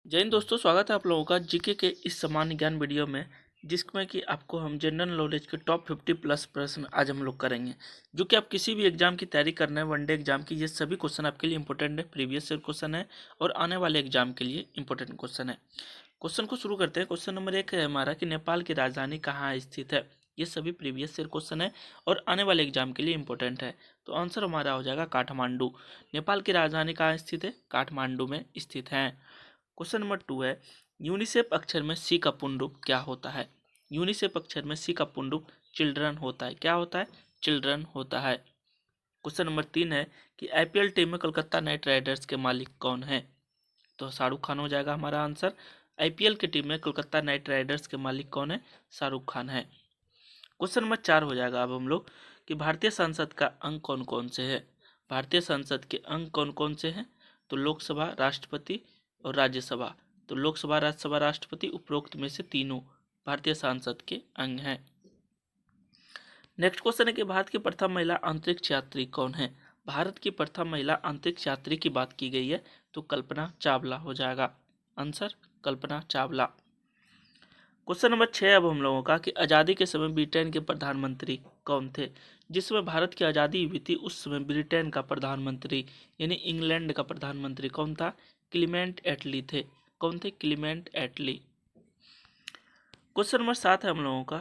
जय हिंद दोस्तों, स्वागत है आप लोगों का जीके के इस सामान्य ज्ञान वीडियो में, जिसमें कि आपको हम जनरल नॉलेज के टॉप 50 प्लस प्रश्न आज हम लोग करेंगे। जो कि आप किसी भी एग्जाम की तैयारी करना है, वनडे एग्जाम की, ये सभी क्वेश्चन आपके लिए इंपॉर्टेंट है। प्रीवियस ईयर क्वेश्चन है और आने वाले एग्जाम के लिए इंपॉर्टेंट क्वेश्चन है। क्वेश्चन को शुरू करते हैं। क्वेश्चन नंबर 1 है हमारा कि नेपाल की राजधानी कहाँ स्थित है। ये सभी प्रीवियस ईयर क्वेश्चन है और आने वाले एग्जाम के लिए इंपॉर्टेंट है। तो आंसर हमारा हो जाएगा काठमांडू। नेपाल की राजधानी कहाँ स्थित है? काठमांडू में स्थित है। क्वेश्चन नंबर 2 है यूनिसेफ अक्षर में सी का पूर्ण रूप क्या होता है। यूनिसेफ अक्षर में सी का पूर्ण रूप चिल्ड्रन होता है। क्या होता है? चिल्ड्रन होता है। क्वेश्चन नंबर 3 है कि आईपीएल टीम में कोलकाता नाइट राइडर्स के मालिक कौन है। तो शाहरुख खान हो जाएगा हमारा आंसर। आईपीएल की टीम में कोलकाता नाइट राइडर्स के मालिक कौन है? शाहरुख खान है। क्वेश्चन नंबर 4 हो जाएगा अब हम लोग कि भारतीय संसद का अंग कौन कौन से है। भारतीय संसद के अंग कौन कौन से हैं? तो लोकसभा, राष्ट्रपति और राज्यसभा। तो लोकसभा, राज्यसभा, राष्ट्रपति, उपरोक्त में से तीनों भारतीय संसद के अंग हैं। नेक्स्ट क्वेश्चन है कि भारत की प्रथम महिला अंतरिक्ष यात्री कौन है। भारत की प्रथम महिला अंतरिक्ष यात्री की बात की गई है तो कल्पना चावला हो जाएगा answer, Kalpana Chawla. Question number 6 अब हम लोगों का कि आज़ादी के समय ब्रिटेन के प्रधानमंत्री कौन थे। जिस समय भारत की आज़ादी हुई थी उस समय ब्रिटेन का प्रधानमंत्री यानी इंग्लैंड का प्रधानमंत्री कौन था? क्लीमेंट एटली थे। कौन थे? क्लीमेंट एटली। क्वेश्चन नंबर 7 है हम लोगों का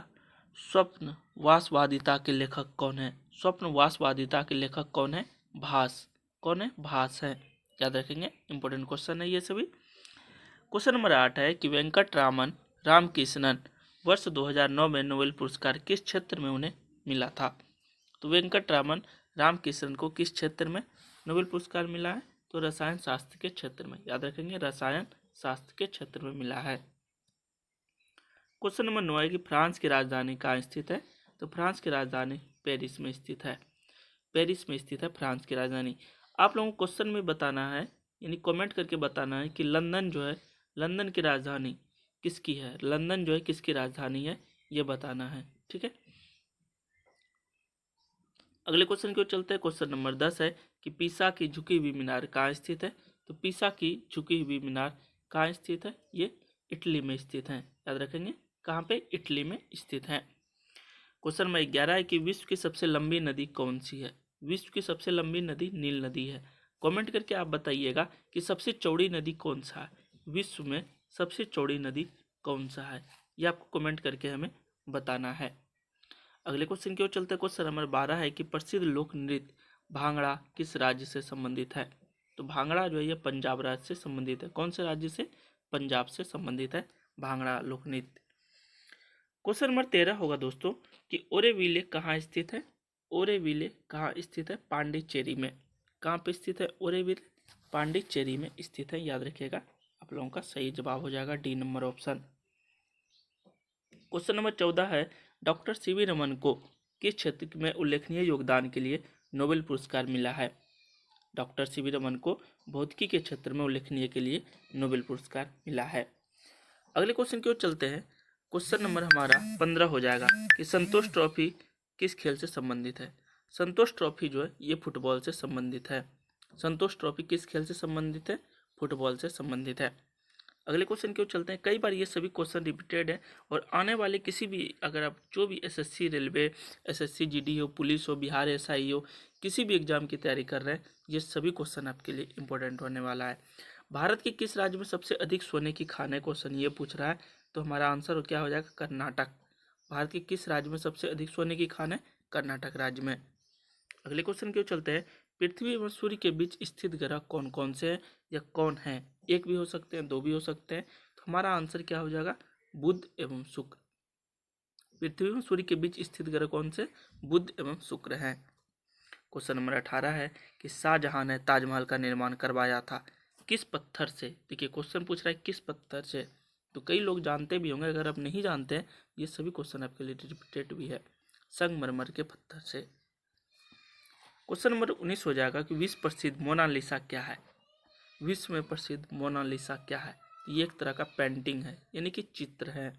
स्वप्न वासवादिता के लेखक कौन है। स्वप्न वासवादिता के लेखक कौन है? भास। कौन है? भास है। याद रखेंगे, इंपॉर्टेंट क्वेश्चन है ये सभी। क्वेश्चन नंबर 8 है कि वेंकट रामन रामकृष्णन वर्ष 2009 में नोबेल पुरस्कार किस क्षेत्र में उन्हें मिला था। तो वेंकट रामन रामकृष्णन को किस क्षेत्र में नोबेल पुरस्कार मिला है? तो रसायन शास्त्र के क्षेत्र में। याद रखेंगे, रसायन शास्त्र के क्षेत्र में मिला है। क्वेश्चन नंबर 9 है कि फ्रांस की राजधानी कहाँ स्थित है। तो फ्रांस की राजधानी पेरिस में स्थित है। पेरिस में स्थित है फ्रांस की राजधानी। आप लोगों को क्वेश्चन में बताना है, यानी कमेंट करके बताना है कि लंदन जो है, लंदन की राजधानी किसकी है। लंदन जो है किसकी राजधानी है, ये बताना है। ठीक है, अगले क्वेश्चन की ओर चलते हैं। क्वेश्चन नंबर 10 है कि पीसा की झुकी हुई मीनार कहाँ स्थित है। तो पीसा की झुकी हुई मीनार कहाँ स्थित है? ये इटली में स्थित है। याद रखेंगे, कहाँ पे? इटली में स्थित है। क्वेश्चन नंबर 11 है कि विश्व की सबसे लंबी नदी कौन सी है। विश्व की सबसे लंबी नदी नील नदी है। कमेंट करके आप बताइएगा कि सबसे चौड़ी नदी कौन सा है। विश्व में सबसे चौड़ी नदी कौन सा है, ये आपको कमेंट करके हमें बताना है। अगले क्वेश्चन की ओर चलते हैं। क्वेश्चन नंबर 12 है कि प्रसिद्ध लोक नृत्य भांगड़ा किस राज्य से संबंधित है। तो भांगड़ा जो है ये पंजाब राज्य से संबंधित है। कौन से राज्य से? पंजाब से संबंधित है भांगड़ा लोक नृत्य। क्वेश्चन नंबर 13 होगा दोस्तों कि ओरेविले कहाँ स्थित है। ओरेविले कहाँ स्थित है? पांडिचेरी में। कहाँ पे स्थित है ओरेविले? पांडिचेरी में स्थित है। याद रखिएगा, आप लोगों का सही जवाब हो जाएगा D number option. Question number 14 है डॉक्टर सीवी रमन को किस क्षेत्र में उल्लेखनीय योगदान के लिए नोबेल पुरस्कार मिला है। डॉक्टर सीवी रमन को भौतिकी के क्षेत्र में उल्लेखनीय के लिए नोबेल पुरस्कार मिला है। अगले क्वेश्चन की ओर चलते हैं। क्वेश्चन नंबर हमारा 15 हो जाएगा कि संतोष ट्रॉफी किस खेल से संबंधित है। संतोष ट्रॉफी जो है ये फुटबॉल से संबंधित है। संतोष ट्रॉफी किस खेल से संबंधित है? फुटबॉल से संबंधित है। अगले क्वेश्चन की ओर चलते हैं। कई बार ये सभी क्वेश्चन रिपीटेड है और आने वाले किसी भी, अगर आप जो भी एसएससी रेलवे, एसएससी जीडी हो, पुलिस हो, बिहार एसआई हो, किसी भी एग्जाम की तैयारी कर रहे हैं, ये सभी क्वेश्चन आपके लिए इंपॉर्टेंट होने वाला है। भारत के किस राज्य में सबसे अधिक सोने की खानें क्वेश्चन ये पूछ रहा है। तो हमारा आंसर क्या हो जाएगा? कर्नाटक। भारत के किस राज्य में सबसे अधिक सोने की खानें? कर्नाटक राज्य में। अगले क्वेश्चन की ओर चलते हैं। पृथ्वी एवं सूर्य के बीच स्थित ग्रह कौन कौन से हैं या कौन है? एक भी हो सकते हैं, दो भी हो सकते हैं। तो हमारा आंसर क्या हो जाएगा? बुध एवं शुक्र। पृथ्वी एवं सूर्य के बीच स्थित ग्रह कौन से? बुध एवं शुक्र हैं। क्वेश्चन नंबर 18 है कि शाहजहां ने ताजमहल का निर्माण करवाया था किस पत्थर से। देखिए क्वेश्चन पूछ रहा है किस पत्थर से, तो कई लोग जानते भी होंगे। अगर आप नहीं जानते हैं, ये सभी क्वेश्चन आपके लिए रिपीटेड भी है। संगमरमर के पत्थर से। क्वेश्चन नंबर 19 हो जाएगा कि विश्व प्रसिद्ध मोनालिसा क्या है। विश्व में प्रसिद्ध मोनालिसा क्या है? ये एक तरह का पेंटिंग है, यानी कि चित्र है।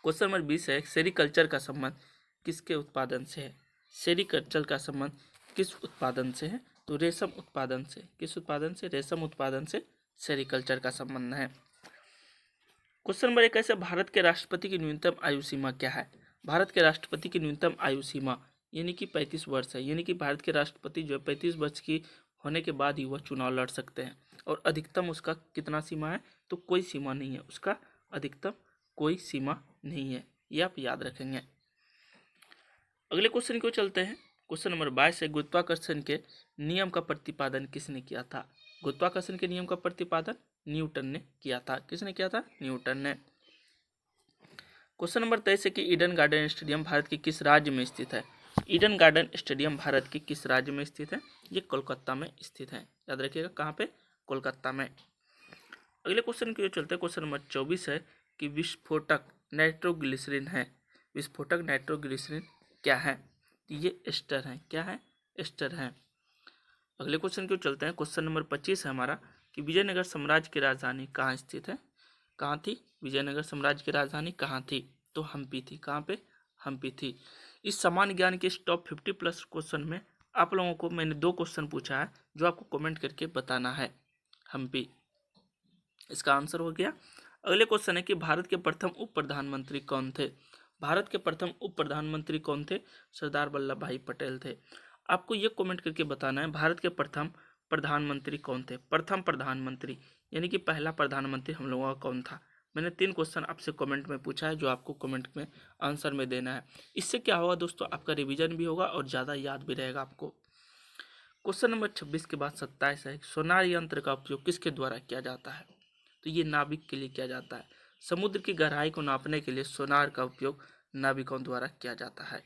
क्वेश्चन नंबर 20 है सेरिकल्चर का संबंध किसके उत्पादन से है। सेरिकल्चर का संबंध किस उत्पादन से है? तो रेशम उत्पादन से। किस उत्पादन से? रेशम उत्पादन से सेरिकल्चर का संबंध है। क्वेश्चन नंबर 21 है, भारत के राष्ट्रपति की न्यूनतम आयु सीमा क्या है? भारत के राष्ट्रपति की न्यूनतम आयु सीमा यानी कि 35 वर्ष है। यानी कि भारत के राष्ट्रपति जो है 35 वर्ष की होने के बाद ही वह चुनाव लड़ सकते हैं। और अधिकतम उसका कितना सीमा है? तो कोई सीमा नहीं है, उसका अधिकतम कोई सीमा नहीं है, ये आप याद रखेंगे। अगले क्वेश्चन को चलते हैं। क्वेश्चन नंबर 22 है, गुरुत्वाकर्षण के नियम का प्रतिपादन किसने किया था? गुरुत्वाकर्षण के नियम का प्रतिपादन न्यूटन ने किया था। किसने किया था? न्यूटन ने। क्वेश्चन नंबर 23 है कि ईडन गार्डन स्टेडियम भारत के किस राज्य में स्थित है? ईडन गार्डन स्टेडियम भारत के किस राज्य में स्थित है? ये कोलकाता में स्थित है, याद रखिएगा। कहाँ पे? कोलकाता में। अगले क्वेश्चन की ओर चलते हैं। क्वेश्चन नंबर 24 है कि विस्फोटक नाइट्रोग्लिसरीन है। विस्फोटक नाइट्रोग्लिसरीन क्या है? ये एस्टर है। क्या है? एस्टर है। अगले क्वेश्चन की ओर चलते हैं। क्वेश्चन नंबर 25 है हमारा कि विजयनगर साम्राज्य की राजधानी कहाँ स्थित है? कहाँ थी? विजयनगर साम्राज्य की राजधानी कहाँ थी? तो हम्पी थी। कहाँ पे? हम्पी थी। इस सामान्य ज्ञान के इस टॉप 50 प्लस क्वेश्चन में आप लोगों को मैंने 2 क्वेश्चन पूछा है जो आपको कमेंट करके बताना है। हम्पी इसका आंसर हो गया। अगले क्वेश्चन है कि भारत के प्रथम उप प्रधानमंत्री कौन थे? भारत के प्रथम उप प्रधानमंत्री कौन थे? सरदार वल्लभ भाई पटेल थे। आपको ये कमेंट करके बताना है भारत के प्रथम प्रधानमंत्री कौन थे? प्रथम प्रधानमंत्री यानी कि पहला प्रधानमंत्री हम लोगों का कौन था? मैंने 3 क्वेश्चन आपसे कमेंट में पूछा है जो आपको कमेंट में आंसर में देना है। इससे क्या होगा दोस्तों, आपका रिवीजन भी होगा और ज़्यादा याद भी रहेगा आपको। क्वेश्चन नंबर 26 के बाद 27 है, सोनार यंत्र का उपयोग किसके द्वारा किया जाता है? तो ये नाविक के लिए किया जाता है। समुद्र की गहराई को नापने के लिए सोनार का उपयोग नाविकों द्वारा किया जाता है।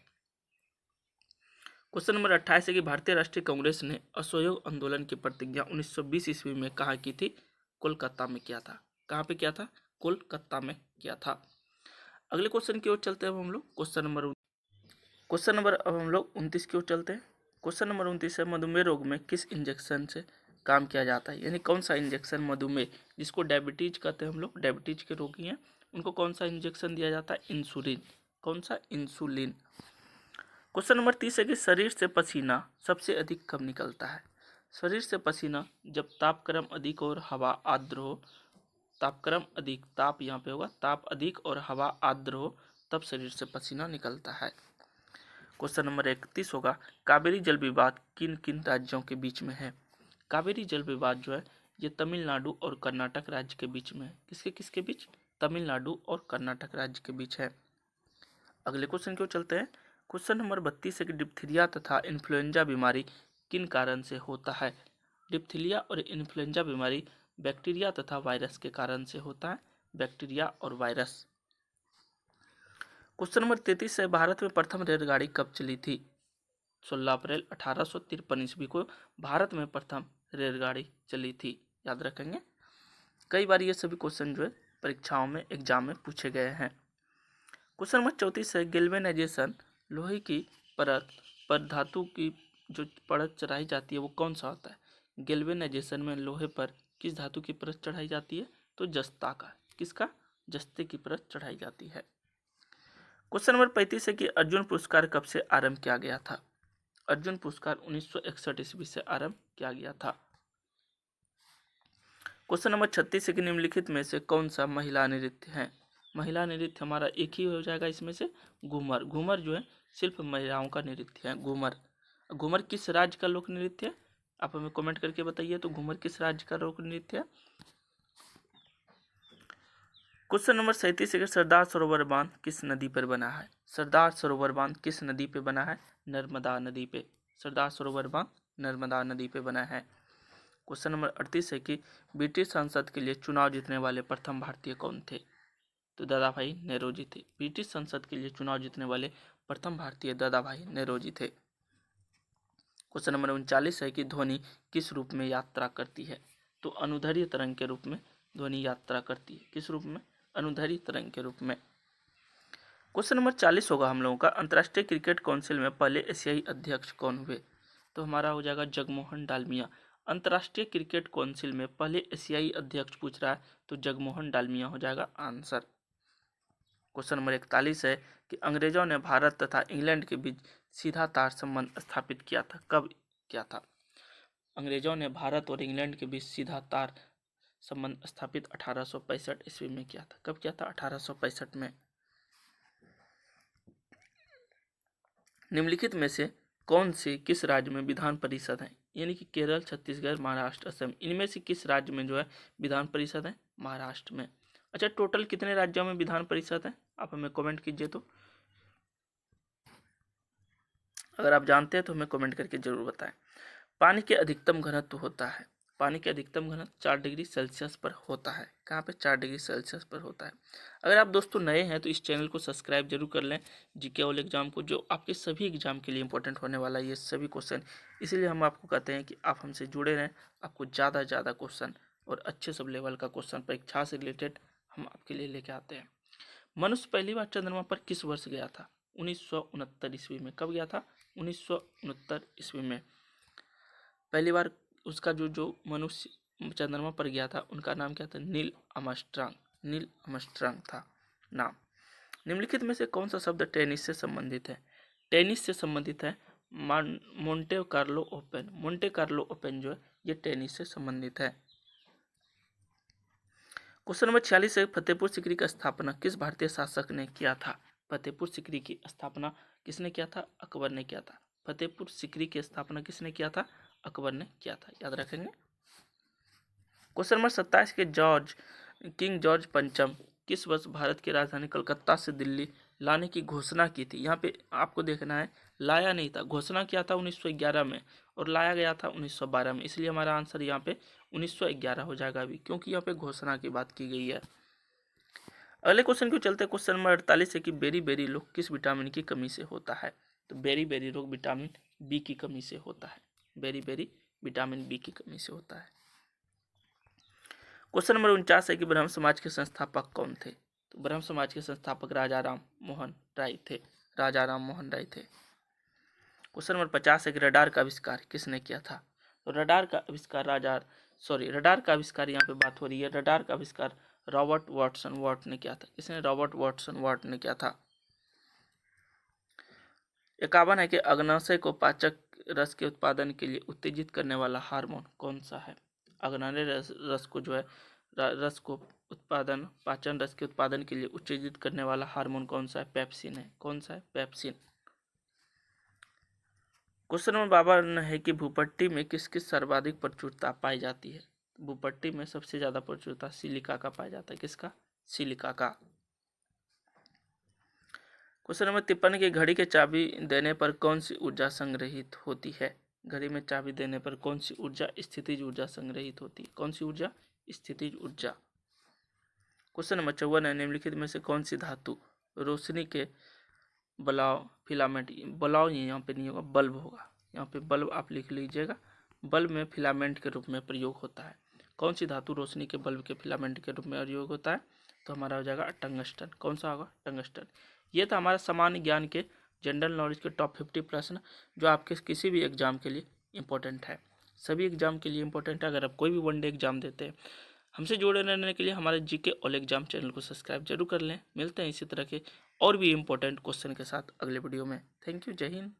क्वेश्चन नंबर 28 है कि भारतीय राष्ट्रीय कांग्रेस ने असहयोग आंदोलन की प्रतिज्ञा 1920 ईस्वी में कहाँ की थी? कोलकाता में किया था। कहाँ पे किया था? कोलकाता में किया था। अगले क्वेश्चन की ओर चलते हैं हम लोग। क्वेश्चन नंबर अब हम लोग 29 की ओर चलते हैं। क्वेश्चन नंबर 29 है, मधुमेह रोग में किस इंजेक्शन से काम किया जाता है? यानी कौन सा इंजेक्शन मधुमेह, जिसको डायबिटीज कहते हैं हम लोग, डायबिटीज के रोगी हैं, उनको कौन सा इंजेक्शन दिया जाता है? इंसुलिन। कौन सा? इंसुलिन। क्वेश्चन नंबर 30 है कि शरीर से पसीना सबसे अधिक कब निकलता है? शरीर से पसीना जब तापक्रम अधिक और हवा आर्द्र हो, तापक्रम अधिक, ताप यहाँ पे होगा, ताप अधिक और हवा आर्द्र हो, तब शरीर से पसीना निकलता है। क्वेश्चन नंबर 31 होगा, कावेरी जल विवाद किन किन राज्यों के बीच में है? कावेरी जल विवाद जो है ये तमिलनाडु और कर्नाटक राज्य के बीच में है। किसके किसके बीच? तमिलनाडु और कर्नाटक राज्य के बीच है। अगले क्वेश्चन की ओर चलते हैं। क्वेश्चन नंबर 32 है कि डिप्थीरिया तथा इन्फ्लुएंजा बीमारी किन कारण से होता है? डिप्थीरिया और इन्फ्लुएंजा बीमारी बैक्टीरिया तथा वायरस के कारण से होता है। बैक्टीरिया और वायरस। क्वेश्चन नंबर 33 है, भारत में प्रथम रेलगाड़ी कब चली थी? 16 अप्रैल 1853 ईस्वी को भारत में प्रथम रेलगाड़ी चली थी, याद रखेंगे। कई बार ये सभी क्वेश्चन जो है परीक्षाओं में, एग्जाम में पूछे गए हैं। क्वेश्चन नंबर 34 है, गैल्वेनाइजेशन लोहे की परत पर धातु की जो परत चढ़ाई जाती है वो कौन सा होता है? गैल्वेनाइजेशन में लोहे पर किस धातु की परत चढ़ाई जाती है? तो जस्ता का। किसका? जस्ते की परत चढ़ाई जाती है। क्वेश्चन नंबर 35 है कि अर्जुन पुरस्कार कब से आरंभ किया गया था? अर्जुन पुरस्कार 1961 ईस्वी से आरंभ किया गया था। क्वेश्चन नंबर 36 है कि निम्नलिखित में से कौन सा महिला नृत्य है? महिला नृत्य हमारा एक ही हो जाएगा इसमें से, घूमर। घूमर जो है सिर्फ महिलाओं का नृत्य है, घूमर। घूमर किस राज्य का लोक नृत्य है? आप हमें कमेंट करके बताइए तो घूमर किस राज्य का लोक नृत्य है? क्वेश्चन नंबर 37 है, सरदार सरोवर बांध किस नदी पर बना है? सरदार सरोवर बांध किस नदी पे बना है? नर्मदा नदी पे। सरदार सरोवर बांध नर्मदा नदी पे बना है। क्वेश्चन नंबर 38 है कि ब्रिटिश संसद के लिए चुनाव जीतने वाले प्रथम भारतीय कौन थे? तो दादा भाई नेहरू थे। ब्रिटिश संसद के लिए चुनाव जीतने वाले प्रथम भारतीय दादा भाई नेहरू थे। क्वेश्चन नंबर 39 है कि ध्वनि किस रूप में यात्रा करती है? तो अनुदैर्ध्य तरंग के रूप में ध्वनि यात्रा करती है। किस रूप में? अनुदैर्ध्य तरंग के रूप में। क्वेश्चन नंबर 40 होगा हम लोगों का, अंतर्राष्ट्रीय क्रिकेट काउंसिल में पहले एशियाई अध्यक्ष कौन हुए? तो हमारा हो जाएगा जगमोहन डालमिया। अंतर्राष्ट्रीय क्रिकेट काउंसिल में पहले एशियाई अध्यक्ष पूछ रहा है तो जगमोहन डालमिया हो जाएगा आंसर। क्वेश्चन नंबर 41 है कि अंग्रेजों ने भारत तथा इंग्लैंड के बीच सीधा तार संबंध स्थापित किया था, कब किया था? अंग्रेजों ने भारत और इंग्लैंड के बीच सीधा तार संबंध स्थापित 1865 ईस्वी में किया था। कब किया था? 1865 में। निम्नलिखित में से कौन से किस राज्य में विधान परिषद है? यानी कि केरल, छत्तीसगढ़, महाराष्ट्र, असम, इनमें से किस राज्य में जो है विधान परिषद है? महाराष्ट्र में। अच्छा, टोटल कितने राज्यों में विधान परिषद है? आप हमें कमेंट कीजिए। तो अगर आप जानते हैं तो हमें कमेंट करके जरूर बताएं। पानी के अधिकतम घनत्व होता है, पानी के अधिकतम घनत्व 4 डिग्री सेल्सियस पर होता है। कहाँ पे? 4 डिग्री सेल्सियस पर होता है। अगर आप दोस्तों नए हैं तो इस चैनल को सब्सक्राइब जरूर कर लें। जीके ऑल एग्जाम को, जो आपके सभी एग्जाम के लिए इंपॉर्टेंट होने वाला है ये सभी क्वेश्चन, इसलिए हम आपको कहते हैं कि आप हमसे जुड़े रहें। आपको ज़्यादा से ज़्यादा क्वेश्चन और अच्छे सब लेवल का क्वेश्चन परीक्षा से रिलेटेड हम आपके लिए लेके आते हैं। मनुष्य पहली बार चंद्रमा पर किस वर्ष गया था? 1969 ईस्वी में। कब गया था? 1969 ईस्वी में पहली बार उसका जो मनुष्य चंद्रमा पर गया था उनका नाम क्या था? Neil Armstrong. नील आर्मस्ट्रांग था नाम। निम्नलिखित में से कौन सा शब्द टेनिस से संबंधित है? टेनिस से संबंधित है Monte Carlo open. Monte Carlo open जो है ये टेनिस से संबंधित है। क्वेश्चन नंबर 46 है, फतेहपुर सीकरी का स्थापना किस भारतीय शासक ने किया था? फतेहपुर सीकरी की स्थापना किसने किया था? अकबर ने किया था। फतेहपुर सीकरी की स्थापना किसने किया था? अकबर ने किया था, याद रखेंगे। क्वेश्चन नंबर 27 के किंग जॉर्ज पंचम किस वर्ष भारत की राजधानी कलकत्ता से दिल्ली लाने की घोषणा की थी? यहाँ पे आपको देखना है, लाया नहीं था, घोषणा किया था 1911 में और लाया गया था 1912 में। इसलिए हमारा आंसर यहाँ पे 1911 हो जाएगा अभी, क्योंकि यहाँ पे घोषणा की बात की गई है। अगले क्वेश्चन को चलते हैं। क्वेश्चन नंबर 48 है कि बेरी बेरी रोग किस विटामिन की कमी से होता है? तो बेरी बेरी रोग विटामिन बी की कमी से होता है। बेरी बेरी विटामिन बी की कमी से होता है। क्वेश्चन नंबर 49 है कि ब्रह्म समाज के संस्थापक कौन थे? तो ब्रह्म समाज के संस्थापक राजा राम मोहन राय थे। राजा राम मोहन राय थे। क्वेश्चन नंबर 50 है कि रडार का आविष्कार किसने किया था? तो रडार का आविष्कार रडार का आविष्कार यहाँ पे बात हो रही है। रडार का आविष्कार रॉबर्ट वाटसन वाट ने किया था। किसने? रॉबर्ट वाटसन वाट ने किया था। 51 है कि अग्नाशय को पाचक रस के उत्पादन के लिए उत्तेजित करने वाला हार्मोन कौन सा है? अग्नाशय रस को जो है पाचन रस के उत्पादन के लिए उत्तेजित करने वाला हार्मोन कौन सा है? पेप्सिन है। कौन सा है? पेप्सिन। क्वेश्चन नंबर 52 है कि भूपट्टी में किस किस सर्वाधिक प्रचुरता पाई जाती है? भूपट्टी में सबसे ज्यादा प्रचुरता सिलिका का पाया जाता है। किसका? सिलिका का। क्वेश्चन नंबर 53 की घड़ी के चाबी देने पर कौन सी ऊर्जा संग्रहित होती है? घड़ी में चाबी देने पर कौन सी ऊर्जा? स्थितिज ऊर्जा संग्रहित होती है। कौन सी ऊर्जा? स्थितिज ऊर्जा। क्वेश्चन नंबर 54 है, निम्नलिखित में से कौन सी धातु रोशनी के बलाव फिलामेंट, बलाव यहाँ पे नहीं होगा, बल्ब होगा। यहाँ पे बल्ब आप लिख लीजिएगा। बल्ब में फिलामेंट के रूप में प्रयोग होता है। कौन सी धातु रोशनी के बल्ब के फिलामेंट के रूप में प्रयोग होता है? तो हमारा हो जाएगा टंगस्टन। कौन सा होगा? टंगस्टन। ये था हमारा सामान्य ज्ञान के जनरल नॉलेज के टॉप 50 प्रश्न, जो आपके किसी भी एग्जाम के लिए इंपॉर्टेंट है। सभी एग्जाम के लिए इंपॉर्टेंट है। अगर आप कोई भी वनडे एग्जाम देते हैं, हमसे जुड़े रहने के लिए हमारे जीके ऑल एग्जाम चैनल को सब्सक्राइब जरूर कर लें। मिलते हैं इसी तरह के और भी इंपॉर्टेंट क्वेश्चन के साथ अगले वीडियो में। Thank you. जय हिंद।